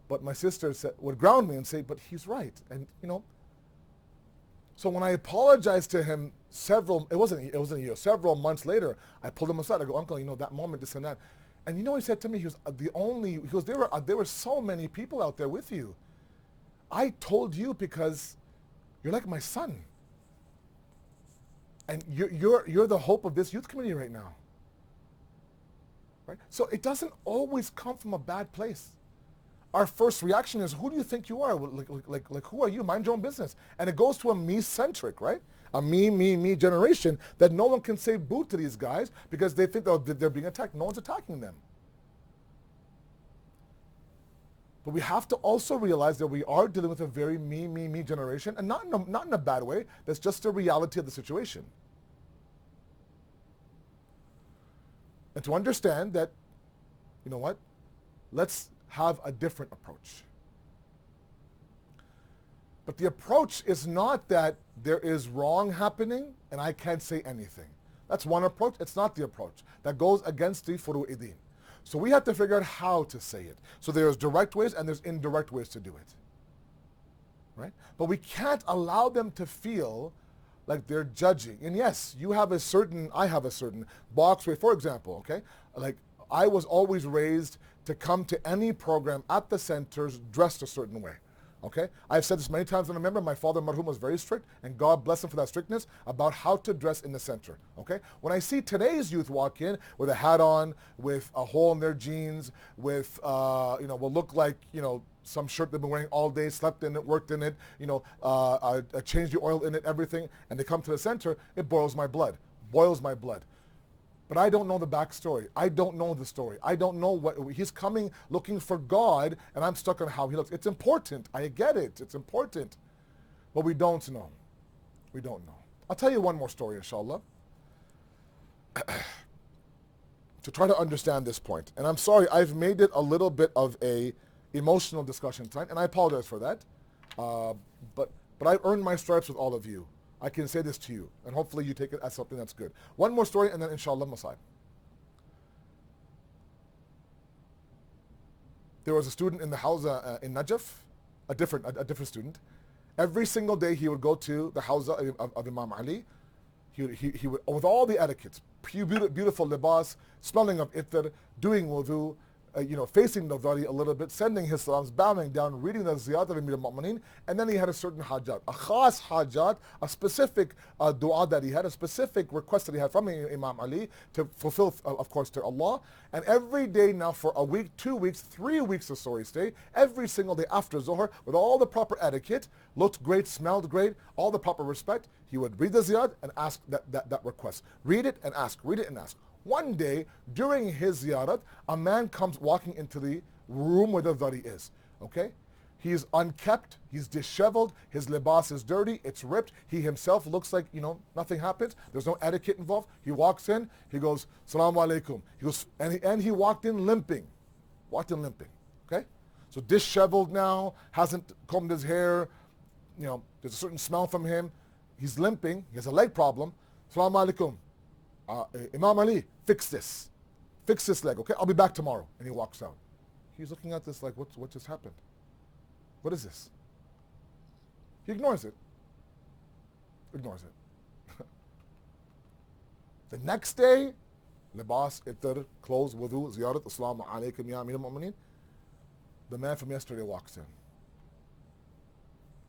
But my sister would ground me and say, but he's right. And, so when I apologized to him it wasn't a year, several months later, I pulled him aside. I go, uncle, that moment, this and that. And he said to me, there were so many people out there with you. I told you because you're like my son. And you're the hope of this youth community right now. Right? So it doesn't always come from a bad place. Our first reaction is, who do you think you are? Like who are you? Mind your own business. And it goes to a me-centric, right? A me generation that no one can say boo to these guys because they think they're being attacked. No one's attacking them. But we have to also realize that we are dealing with a very me generation, and not in a bad way. That's just the reality of the situation. And to understand that, let's have a different approach. But the approach is not that there is wrong happening and I can't say anything. That's one approach. It's not the approach. That goes against the furu'i din. So we have to figure out how to say it. So there's direct ways and there's indirect ways to do it. Right? But we can't allow them to feel like they're judging. And yes, I have a certain box way. For example, okay, like I was always raised to come to any program at the centers dressed a certain way. Okay, I've said this many times, and remember, my father marhum was very strict, and God bless him for that strictness about how to dress in the center. Okay, when I see today's youth walk in with a hat on, with a hole in their jeans, with will look like some shirt they've been wearing all day, slept in it, worked in it, changed the oil in it, everything, and they come to the center, it boils my blood. But I don't know the backstory. I don't know the story. I don't know what he's coming looking for God, and I'm stuck on how he looks. It's important. I get it. It's important. But we don't know. We don't know. I'll tell you one more story, inshallah, to try to understand this point. And I'm sorry, I've made it a little bit of a emotional discussion tonight, and I apologize for that. But I've earned my stripes with all of you. I can say this to you, and hopefully you take it as something that's good. One more story, and then inshallah, Masai. There was a student in the Hawza in Najaf, a different student. Every single day he would go to the Hawza of Imam Ali. He would, with all the etiquettes, beautiful libas, smelling of ithr, doing wudu, facing the dhari a little bit, sending his salams, bowing down, reading the ziyad of Amir al-Mu'mineen, and then he had a certain hajat, a khas hajat, a specific dua that he had, a specific request that he had from Imam Ali to fulfill, of course, to Allah. And every day now for a week, 2 weeks, 3 weeks of sorry stay, every single day after Zuhr, with all the proper etiquette, looked great, smelled great, all the proper respect, he would read the ziyad and ask that request. Read it and ask, read it and ask. One day, during his ziyarat, a man comes walking into the room where the dhari is, okay? He's unkept, he's disheveled, his libas is dirty, it's ripped, he himself looks like, nothing happens, there's no etiquette involved. He walks in, he goes, Salaam alaikum. He goes, and he walked in limping, okay? So disheveled now, hasn't combed his hair, there's a certain smell from him, he's limping, he has a leg problem. Salaam alaikum. Imam Ali, fix this leg, okay? I'll be back tomorrow. And he walks out. He's looking at this like, what just happened? What is this? He ignores it. The next day, libas, itr, clothes, wudu, ziyarat, assalamu alaikum ya amir al-mu'mineen. The man from yesterday walks in.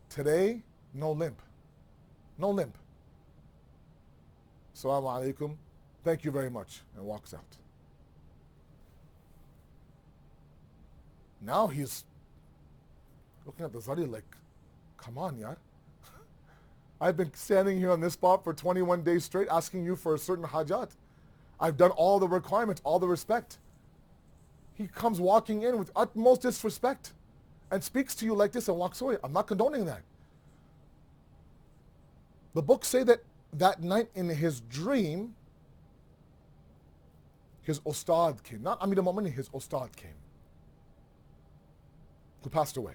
Today, no limp. Assalamu alaikum. Thank you very much. And walks out. Now he's looking at the zari like, come on, yar. I've been standing here on this spot for 21 days straight asking you for a certain hajat. I've done all the requirements, all the respect. He comes walking in with utmost disrespect and speaks to you like this and walks away. I'm not condoning that. The books say that night in his dream, his ustad came. Not Amir al-Mu'mineen, his ustad came. Who passed away.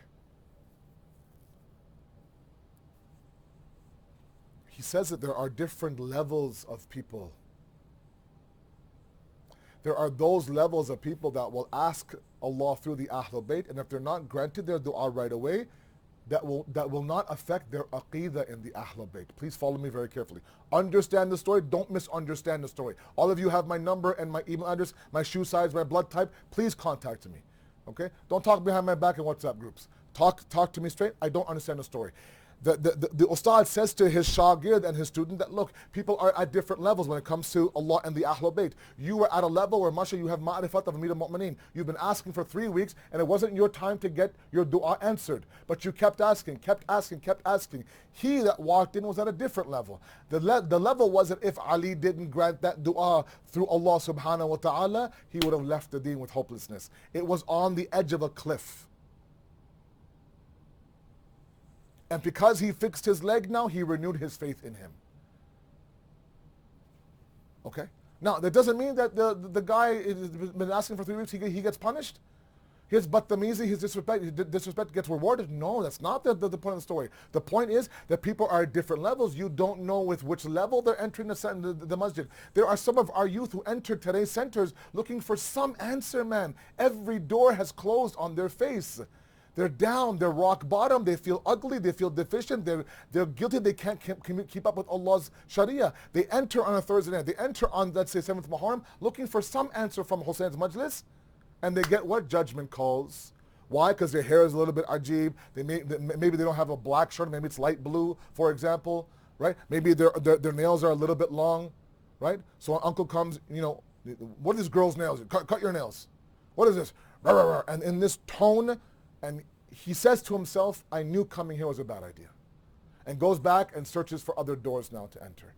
He says that there are different levels of people. There are those levels of people that will ask Allah through the Ahlul Bayt, and if they're not granted their dua right away, that will not affect their aqidah in the Ahlul Bayt. Please follow me very carefully. Understand the story. Don't misunderstand the story. All of you have my number and my email address, my shoe size, my blood type. Please contact me. Okay? Don't talk behind my back in WhatsApp groups. Talk to me straight. I don't understand the story. The ustad says to his shagird and his student that, look, people are at different levels when it comes to Allah and the Ahlul Bayt. You are at a level where, mashallah, you have ma'rifat of Amir al-Mu'mineen. You've been asking for 3 weeks, and it wasn't your time to get your dua answered. But you kept asking. He that walked in was at a different level. The level was that if Ali didn't grant that dua through Allah subhanahu wa ta'ala, he would have left the deen with hopelessness. It was on the edge of a cliff. And because he fixed his leg now, he renewed his faith in him. Okay? Now, that doesn't mean that the guy has been asking for 3 weeks, he gets punished. His battamizi, his disrespect gets rewarded? No, that's not the point of the story. The point is that people are at different levels. You don't know with which level they're entering the masjid. There are some of our youth who enter today's centers looking for some answer, man. Every door has closed on their face. They're down, they're rock bottom, they feel ugly, they feel deficient, they're guilty, they can't keep up with Allah's Sharia. They enter on a Thursday night, they enter on, let's say, 7th Muharram, looking for some answer from Hussein's majlis, and they get what? Judgment calls. Why? Because their hair is a little bit ajib, maybe they don't have a black shirt, maybe it's light blue, for example, right? Maybe their nails are a little bit long, right? So an uncle comes, what are these girls' nails? Cut your nails. What is this? And in this tone, and he says to himself, I knew coming here was a bad idea. And goes back and searches for other doors now to enter.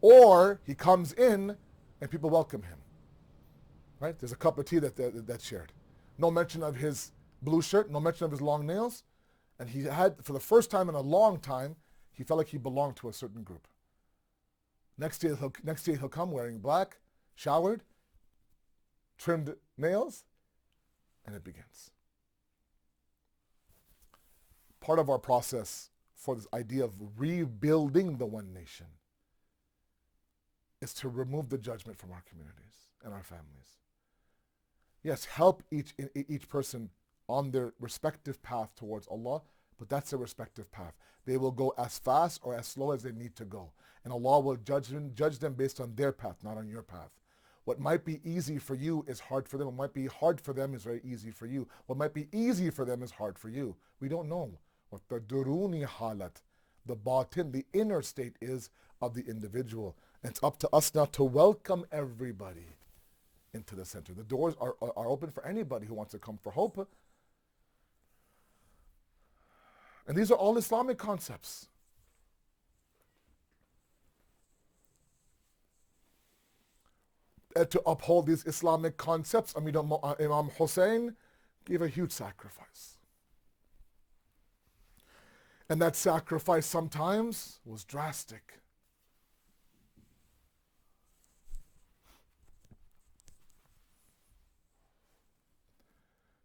Or he comes in and people welcome him. Right? There's a cup of tea that's shared. No mention of his blue shirt, no mention of his long nails. And he had, for the first time in a long time, he felt like he belonged to a certain group. Next day he'll come wearing black, showered, trimmed nails, and it begins. Part of our process for this idea of rebuilding the one nation is to remove the judgment from our communities and our families. Yes, help each person on their respective path towards Allah, but that's their respective path. They will go as fast or as slow as they need to go. And Allah will judge them based on their path, not on your path. What might be easy for you is hard for them. What might be hard for them is very easy for you. What might be easy for them is hard for you. We don't know what the duruni halat, the batin, the inner state is of the individual. And it's up to us now to welcome everybody into the center. The doors are open for anybody who wants to come for hope. And these are all Islamic concepts. To uphold these Islamic concepts, Imam Hussein gave a huge sacrifice. And that sacrifice sometimes was drastic.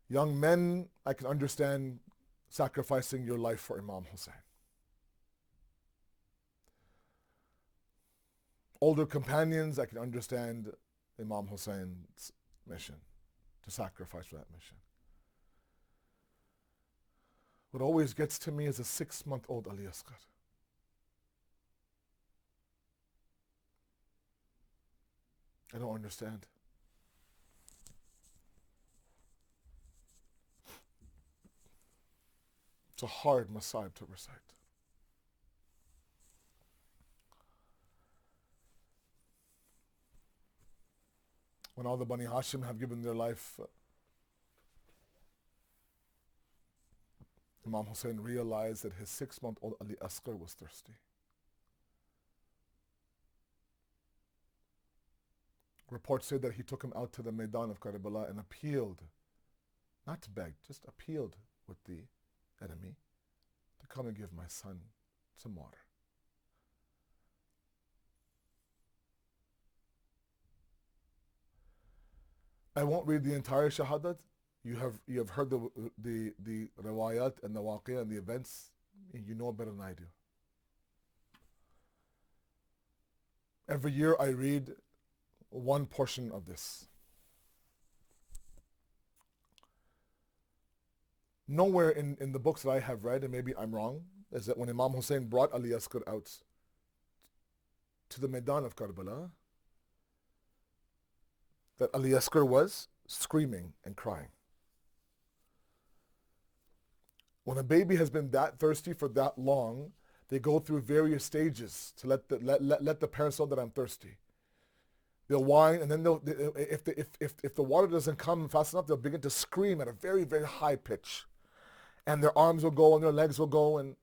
Young men, I can understand sacrificing your life for Imam Hussein. Older companions, I can understand Imam Hussein's mission, to sacrifice for that mission. What always gets to me is a 6-month-old Ali Asghar. I don't understand. It's a hard masayib to recite. When all the Bani Hashim have given their life, Imam Hussein realized that his 6-month-old Ali Asghar was thirsty. Reports say that he took him out to the Maidan of Karbala and appealed, not begged, just appealed with the enemy to come and give my son some water. I won't read the entire Shahadat. You have heard the riwayat and the waqiyah and the events, and you know better than I do. Every year I read one portion of this. Nowhere in the books that I have read, and maybe I'm wrong, is that when Imam Hussein brought Ali Asghar out to the Maidan of Karbala, that Ali Asghar was screaming and crying. When a baby has been that thirsty for that long, they go through various stages to let the parents know that I'm thirsty. They'll whine, and then if the water doesn't come fast enough, they'll begin to scream at a very, very high pitch. And their arms will go and their legs will go, and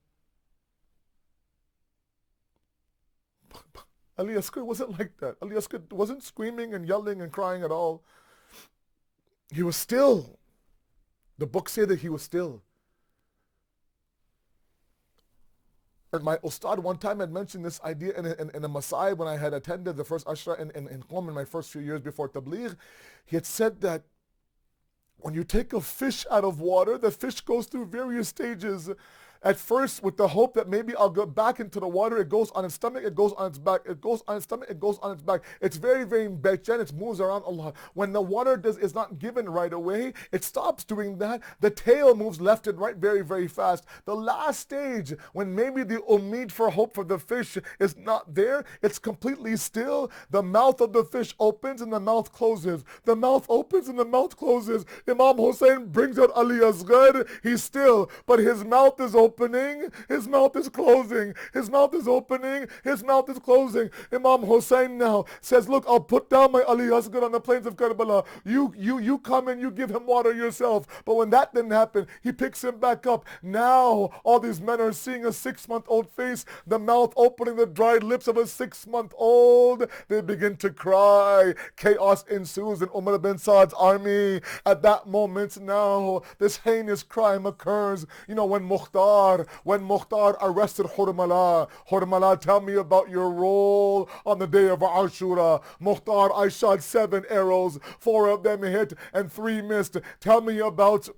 Ali Asghar wasn't like that. Ali Asghar wasn't screaming and yelling and crying at all. He was still. The books say that he was still. And my ustad one time had mentioned this idea in a masai when I had attended the first ashra in Qom in my first few years before Tabligh. He had said that When you take a fish out of water, the fish goes through various stages. At first, with the hope that maybe I'll go back into the water, it goes on its stomach, it goes on its back, it goes on its stomach, it goes on its back. It's very, very bechen, it moves around a lot. When the water is not given right away, it stops doing that. The tail moves left and right very, very fast. The last stage, when maybe the umid for hope for the fish is not there, it's completely still. The mouth of the fish opens and the mouth closes. The mouth opens and the mouth closes. Imam Hussein brings out Ali Asghar. He's still, but his mouth is opening, his mouth is closing, his mouth is opening, his mouth is closing. Imam Hussein now says, look, I'll put down my Ali Asghar on the plains of Karbala. You come and you give him water yourself. But when that didn't happen, he picks him back up. Now all these men are seeing a 6-month-old face, the mouth opening, the dried lips of a 6-month-old. They begin to cry. Chaos ensues in Umar bin Saad's army. At that moment now, this heinous crime occurs. You know, when Mukhtar arrested Hurmala. Hurmala, tell me about your role on the day of Ashura. Mukhtar, I shot 7 arrows, 4 of them hit and 3 missed. Tell me about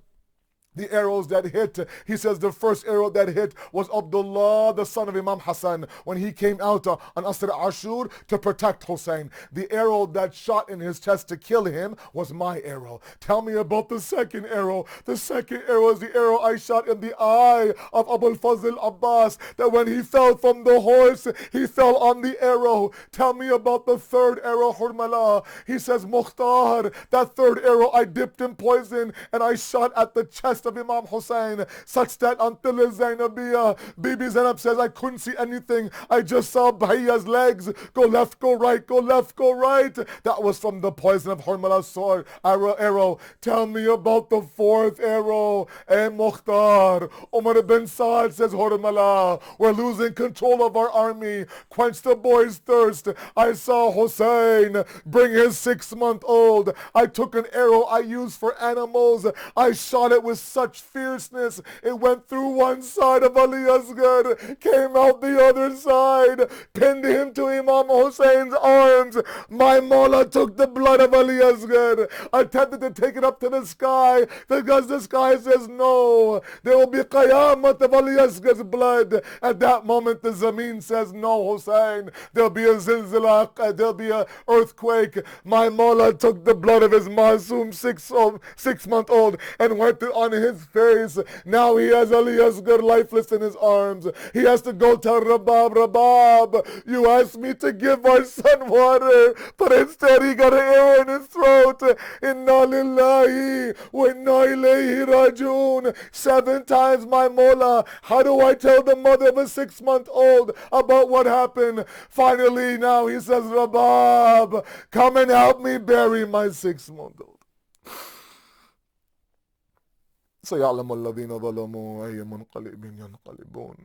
the arrows that hit. He says the first arrow that hit was Abdullah, the son of Imam Hassan, when he came out on Asr Ashur to protect Hussein. The arrow that shot in his chest to kill him was my arrow. Tell me about the second arrow. The second arrow is the arrow I shot in the eye of Abul Fazl Abbas, that when he fell from the horse, he fell on the arrow. Tell me about the third arrow, Hurmala. He says, Mukhtar, that third arrow I dipped in poison and I shot at the chest of Imam Hussein, such that until Zainabiyya, Bibi Zainab says, I couldn't see anything. I just saw Bhaiya's legs go left, go right, go left, go right. That was from the poison of Hurmala's sword arrow. Tell me about the fourth arrow. Mukhtar, Umar bin Saad says, Hurmala, we're losing control of our army. Quench the boy's thirst. I saw Hussein bring his 6-month-old. I took an arrow I used for animals. I shot it with such fierceness, it went through one side of Ali Asghar, came out the other side, pinned him to Imam Hussein's arms. My Mawla took the blood of Ali Asghar, attempted to take it up to the sky, because the sky says no, there will be Qayamat of Ali Asghar's blood. At that moment the Zameen says no, Hussein, there'll be a zilzala, there'll be an earthquake. My Mawla took the blood of his Masoom 6-month-old and went on his face. Now he has Ali Asghar lifeless in his arms. He has to go tell Rabab, you asked me to give our son water, but instead he got an arrow in his throat. Inna lillahi wa inna ilayhi rajoon. 7 times, my Mawla. How do I tell the mother of a 6-month-old about what happened? Finally now he says, Rabab, come and help me bury my 6-month-old. سيعلم الذين ظلموا أي منقلب ينقلبون.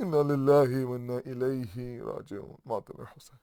إنا لله وإنا إليه راجعون. مات الحسين.